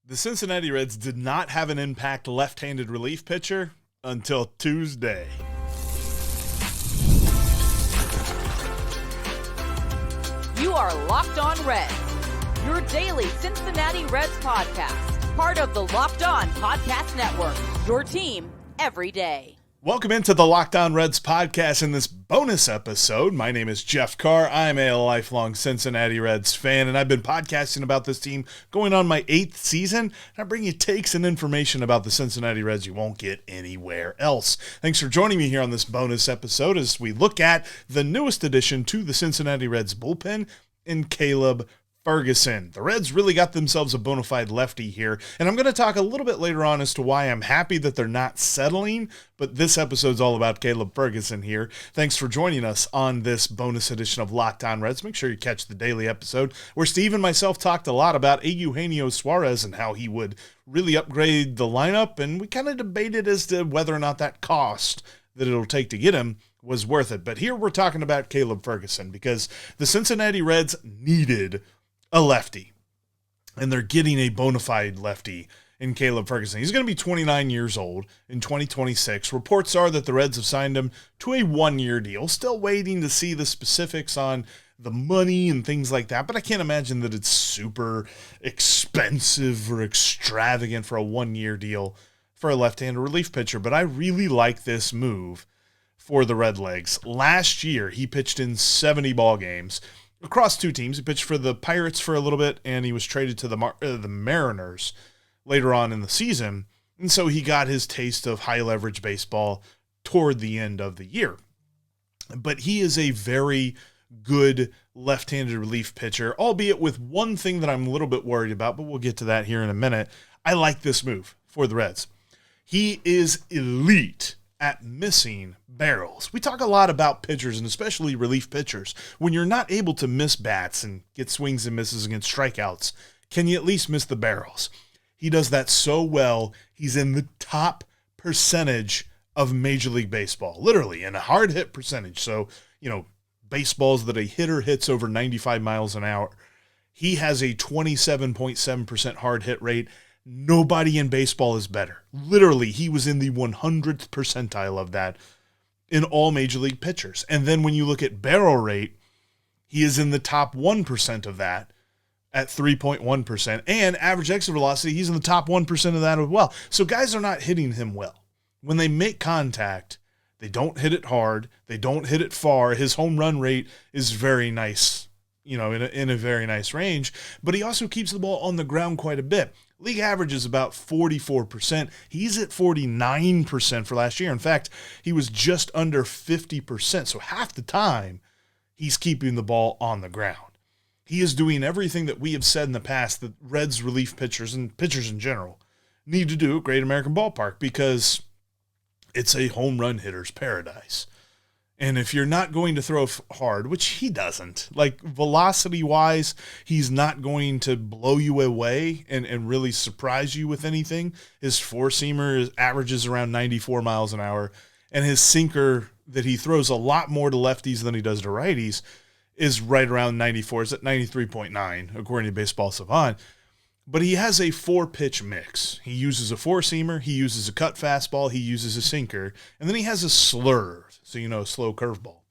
The Cincinnati Reds did not have an impact left-handed relief pitcher until Tuesday. You are Locked On Reds, your daily Cincinnati Reds podcast, part of the Locked On Podcast Network, your team every day. Welcome into the Locked On Reds podcast. In this bonus episode, my name is Jeff Carr. I'm a lifelong Cincinnati Reds fan, and I've been podcasting about this team going on my 8th season. And I bring you takes and information about the Cincinnati Reds you won't get anywhere else. Thanks for joining me here on this bonus episode as we look at the newest addition to the Cincinnati Reds bullpen in Caleb Ferguson. The Reds really got themselves a bona fide lefty here, and I'm going to talk a little bit later on as to why I'm happy that they're not settling, but this episode's all about Caleb Ferguson here. Thanks for joining us on this bonus edition of Locked On Reds. Make sure you catch the daily episode where Steve and myself talked a lot about Eugenio Suarez and how he would really upgrade the lineup, and we kind of debated as to whether or not that cost that it'll take to get him was worth it. But here we're talking about Caleb Ferguson because the Cincinnati Reds needed a lefty, and they're getting a bona fide lefty in Caleb Ferguson. He's going to be 29 years old in 2026. Reports are that the Reds have signed him to a 1-year deal. Still waiting to see the specifics on the money and things like that, but I can't imagine that it's super expensive or extravagant for a 1-year deal for a left-handed relief pitcher, but I really like this move for the Redlegs. Last year, he pitched in 70 ball games across two teams. He pitched for the Pirates for a little bit, and he was traded to the Mariners later on in the season. And so he got his taste of high-leverage baseball toward the end of the year. But he is a very good left-handed relief pitcher, albeit with one thing that I'm a little bit worried about, but we'll get to that here in a minute. I like this move for the Reds. He is elite at missing barrels. We talk a lot about pitchers, and especially relief pitchers. When you're not able to miss bats and get swings and misses against strikeouts, can you at least miss the barrels? He does that so well. He's in the top percentage of Major League Baseball, literally, in a hard hit percentage. So, baseballs that a hitter hits over 95 miles an hour. He has a 27.7% hard hit rate. Nobody in baseball is better. Literally, he was in the 100th percentile of that in all Major League pitchers. And then when you look at barrel rate, he is in the top 1% of that at 3.1%. And average exit velocity, he's in the top 1% of that as well. So guys are not hitting him well. When they make contact, they don't hit it hard. They don't hit it far. His home run rate is very nice, in a very nice range. But he also keeps the ball on the ground quite a bit. League average is about 44%. He's at 49% for last year. In fact, he was just under 50%. So half the time, he's keeping the ball on the ground. He is doing everything that we have said in the past that Reds relief pitchers and pitchers in general need to do at Great American Ballpark, because it's a home run hitter's paradise. And if you're not going to throw hard, which he doesn't, like velocity-wise, he's not going to blow you away and really surprise you with anything. His four-seamer averages around 94 miles an hour, and his sinker that he throws a lot more to lefties than he does to righties is right around 94. It's at 93.9, according to Baseball Savant. But he has a 4-pitch mix. He uses a four-seamer, he uses a cut fastball, he uses a sinker, and then he has a slurve, so a slow curveball,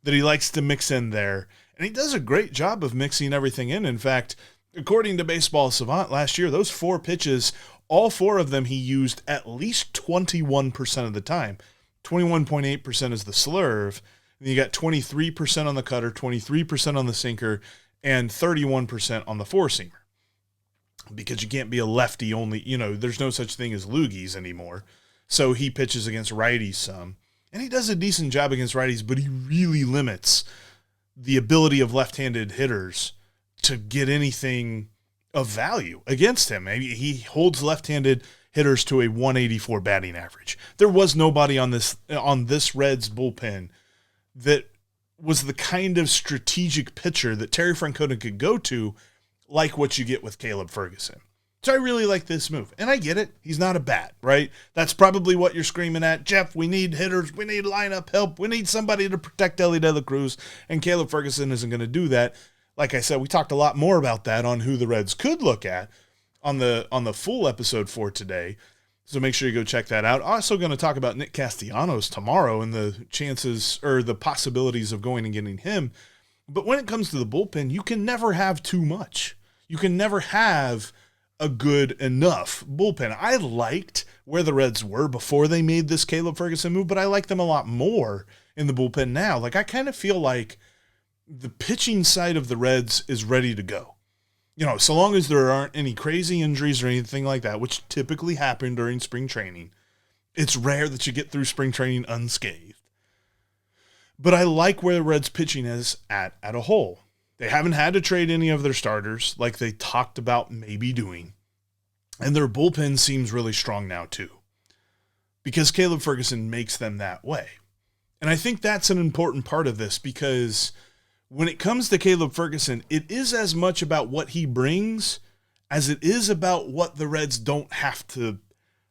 that he likes to mix in there. And he does a great job of mixing everything in. In fact, according to Baseball Savant last year, those 4 pitches, all 4 of them he used at least 21% of the time. 21.8% is the slurve. And you got 23% on the cutter, 23% on the sinker, and 31% on the four-seamer. Because you can't be a lefty only, there's no such thing as loogies anymore. So he pitches against righties some. And he does a decent job against righties, but he really limits the ability of left-handed hitters to get anything of value against him. Maybe he holds left-handed hitters to a 184 batting average. There was nobody on this Reds bullpen that was the kind of strategic pitcher that Terry Francona could go to, like what you get with Caleb Ferguson. So I really like this move. And I get it. He's not a bat, right? That's probably what you're screaming at. Jeff, we need hitters. We need lineup help. We need somebody to protect Elly De La Cruz. And Caleb Ferguson isn't going to do that. Like I said, we talked a lot more about that on who the Reds could look at. on the full episode for today. So make sure you go check that out. Also going to talk about Nick Castellanos tomorrow and the chances or the possibilities of going and getting him. But when it comes to the bullpen, you can never have too much. You can never have a good enough bullpen. I liked where the Reds were before they made this Caleb Ferguson move, but I like them a lot more in the bullpen now. Like, I kind of feel like the pitching side of the Reds is ready to go. You know, so long as there aren't any crazy injuries or anything like that, which typically happen during spring training. It's rare that you get through spring training unscathed. But I like where the Reds pitching is at a whole. They haven't had to trade any of their starters like they talked about maybe doing. And their bullpen seems really strong now too, because Caleb Ferguson makes them that way. And I think that's an important part of this, because when it comes to Caleb Ferguson, it is as much about what he brings as it is about what the Reds don't have to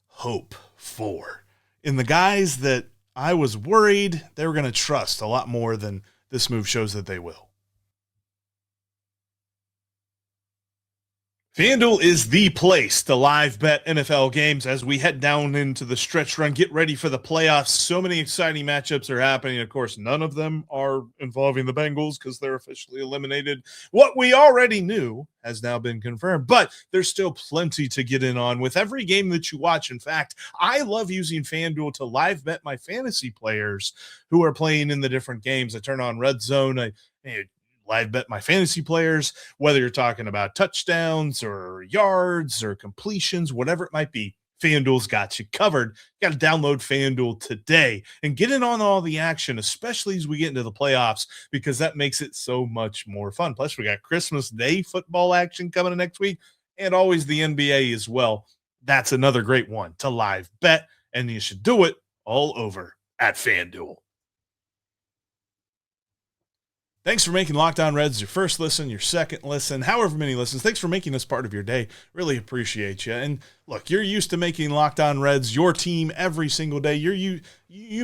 hope for. And the guys that I was worried they were going to trust a lot more than this move shows that they will. FanDuel is the place to live bet NFL games as we head down into the stretch run. Get ready for the playoffs. So many exciting matchups are happening. Of course, none of them are involving the Bengals because they're officially eliminated. What we already knew has now been confirmed, but there's still plenty to get in on with every game that you watch. In fact, I love using FanDuel to live bet my fantasy players who are playing in the different games. I turn on Red Zone. I live bet my fantasy players, whether you're talking about touchdowns or yards or completions, whatever it might be. FanDuel's got you covered. You got to download FanDuel today and get in on all the action, especially as we get into the playoffs, because that makes it so much more fun. Plus, we got Christmas Day football action coming in next week, and always the NBA as well. That's another great one to live bet, and you should do it all over at FanDuel. Thanks for making Locked On Reds your first listen, your second listen, however many listens. Thanks for making this part of your day. Really appreciate you. And look, you're used to making Locked On Reds your team every single day. You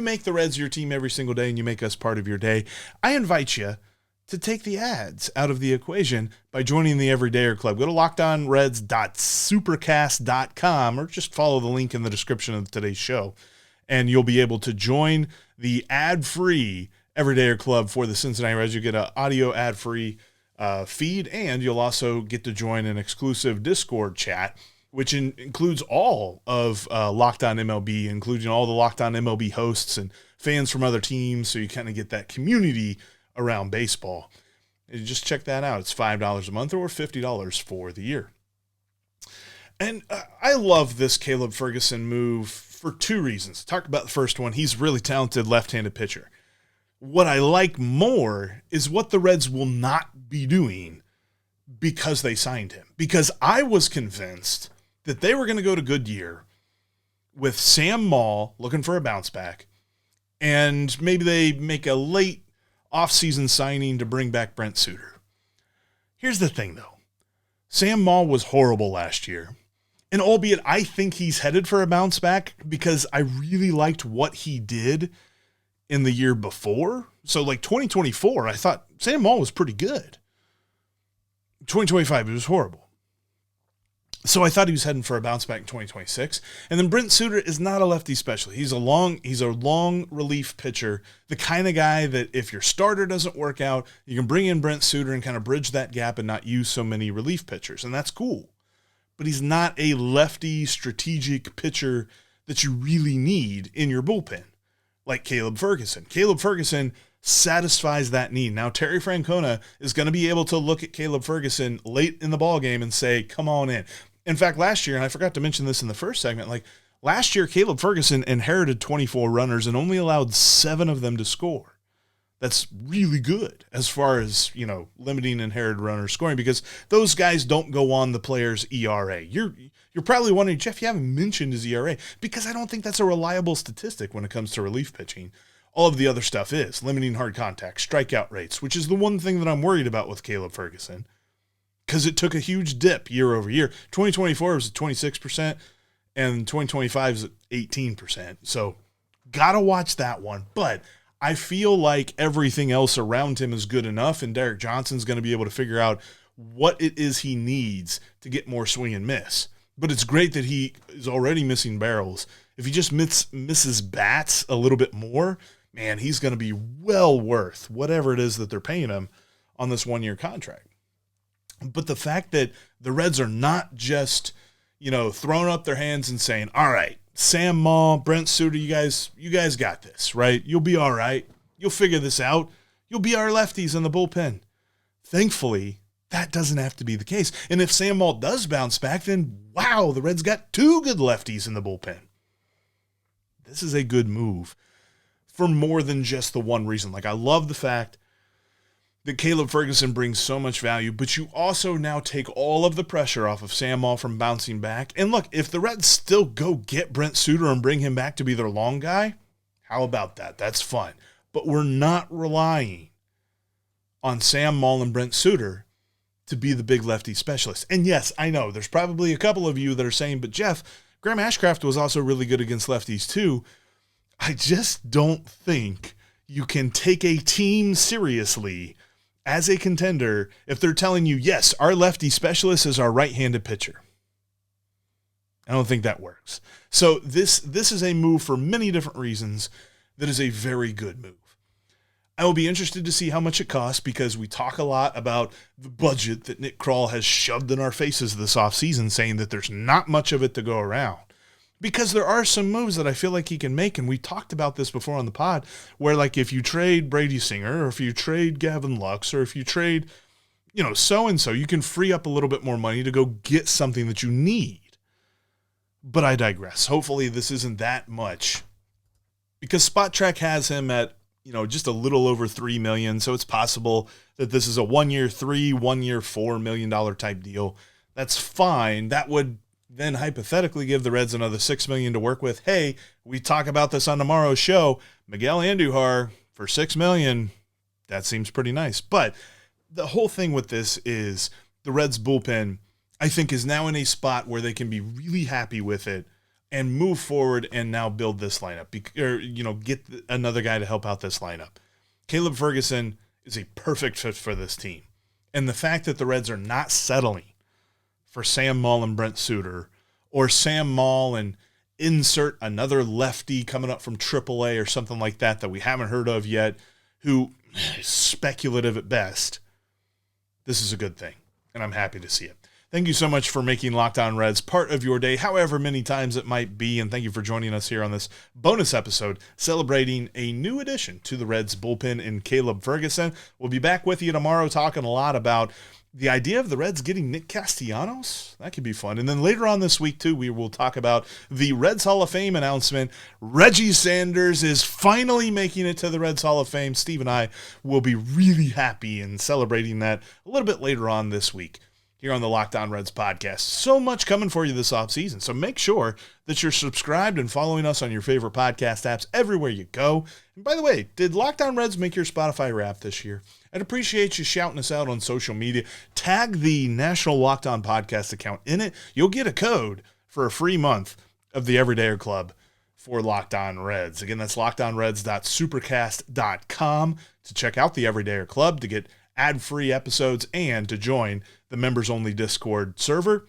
make the Reds your team every single day, and you make us part of your day. I invite you to take the ads out of the equation by joining the Everydayer Club. Go to lockedonreds.supercast.com or just follow the link in the description of today's show, and you'll be able to join the ad-free Everydayer Club for the Cincinnati Reds. You get an audio ad-free feed, and you'll also get to join an exclusive Discord chat, which includes all of Locked On MLB, including all the Locked On MLB hosts and fans from other teams, so you kind of get that community around baseball. And just check that out. It's $5 a month or $50 for the year. And I love this Caleb Ferguson move for two reasons. Talk about the first one. He's a really talented left-handed pitcher. What I like more is what the Reds will not be doing because they signed him. Because I was convinced that they were going to go to Goodyear with Sam Moll looking for a bounce back, and maybe they make a late offseason signing to bring back Brent Suter. Here's the thing, though. Sam Moll was horrible last year. And albeit I think he's headed for a bounce back because I really liked what he did in the year before. So like 2024, I thought Sam Moll was pretty good. 2025, it was horrible. So I thought he was heading for a bounce back in 2026. And then Brent Suter is not a lefty specialist. He's a long relief pitcher, the kind of guy that if your starter doesn't work out, you can bring in Brent Suter and kind of bridge that gap and not use so many relief pitchers. And that's cool. But he's not a lefty strategic pitcher that you really need in your bullpen, like Caleb Ferguson. Caleb Ferguson satisfies that need. Now, Terry Francona is going to be able to look at Caleb Ferguson late in the ballgame and say, come on in. In fact, last year, and I forgot to mention this in the first segment, like last year, Caleb Ferguson inherited 24 runners and only allowed 7 of them to score. That's really good as far as, limiting inherited runners scoring, because those guys don't go on the player's ERA. You're probably wondering, Jeff, you haven't mentioned his ERA, because I don't think that's a reliable statistic when it comes to relief pitching. All of the other stuff is limiting hard contact, strikeout rates, which is the one thing that I'm worried about with Caleb Ferguson, because it took a huge dip year over year. 2024 was at 26%, and 2025 is at 18%. So got to watch that one. But I feel like everything else around him is good enough, and Derek Johnson's going to be able to figure out what it is he needs to get more swing and miss. But it's great that he is already missing barrels. If he just misses bats a little bit more, man, he's going to be well worth whatever it is that they're paying him on this 1-year contract. But the fact that the Reds are not just, throwing up their hands and saying, all right, Sam Moll, Brent Suter, you guys got this, right? You'll be all right. You'll figure this out. You'll be our lefties in the bullpen. Thankfully, that doesn't have to be the case. And if Sam Moll does bounce back, then wow, the Reds got 2 good lefties in the bullpen. This is a good move for more than just the one reason. Like, I love the fact that Caleb Ferguson brings so much value, but you also now take all of the pressure off of Sam Moll from bouncing back. And look, if the Reds still go get Brent Suter and bring him back to be their long guy, how about that? That's fun. But we're not relying on Sam Moll and Brent Suter to be the big lefty specialist. And yes, I know there's probably a couple of you that are saying, but Jeff, Graham Ashcraft was also really good against lefties too. I just don't think you can take a team seriously as a contender if they're telling you, yes, our lefty specialist is our right-handed pitcher. I don't think that works. So this is a move for many different reasons that is a very good move. I will be interested to see how much it costs because we talk a lot about the budget that Nick Krall has shoved in our faces this offseason, saying that there's not much of it to go around. Because there are some moves that I feel like he can make, and we talked about this before on the pod, where like if you trade Brady Singer, or if you trade Gavin Lux, or if you trade, so-and-so, you can free up a little bit more money to go get something that you need. But I digress. Hopefully this isn't that much. Because Spot Track has him at, just a little over $3 million, so it's possible that this is a 1-year $3, 1-year $4 million type deal. That's fine. That would then hypothetically give the Reds another $6 million to work with. Hey, we talk about this on tomorrow's show. Miguel Andujar for $6 million. That seems pretty nice. But the whole thing with this is the Reds bullpen, I think, is now in a spot where they can be really happy with it and move forward and now build this lineup, get another guy to help out this lineup. Caleb Ferguson is a perfect fit for this team. And the fact that the Reds are not settling for Sam Moll and Brent Suter, or Sam Moll and insert another lefty coming up from AAA or something like that we haven't heard of yet, who is speculative at best, this is a good thing, and I'm happy to see it. Thank you so much for making Locked On Reds part of your day, however many times it might be, and thank you for joining us here on this bonus episode celebrating a new addition to the Reds bullpen in Caleb Ferguson. We'll be back with you tomorrow talking a lot about the idea of the Reds getting Nick Castellanos. That could be fun. And then later on this week, too, we will talk about the Reds Hall of Fame announcement. Reggie Sanders is finally making it to the Reds Hall of Fame. Steve and I will be really happy and celebrating that a little bit later on this week here on the Locked On Reds podcast. So much coming for you this offseason. So make sure that you're subscribed and following us on your favorite podcast apps everywhere you go. And by the way, did Locked On Reds make your Spotify wrap this year? I'd appreciate you shouting us out on social media. Tag the National Locked On Podcast account in it. You'll get a code for a free month of the Everydayer Club for Locked On Reds. Again, that's lockedonreds.supercast.com to check out the Everydayer Club, to get ad-free episodes, and to join the members-only Discord server.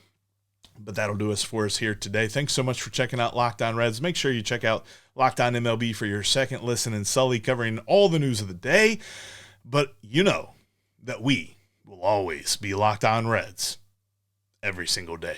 But that'll do us for us here today. Thanks so much for checking out Locked On Reds. Make sure you check out Locked On MLB for your second listen in Sully, covering all the news of the day. But you know that we will always be Locked On Reds every single day.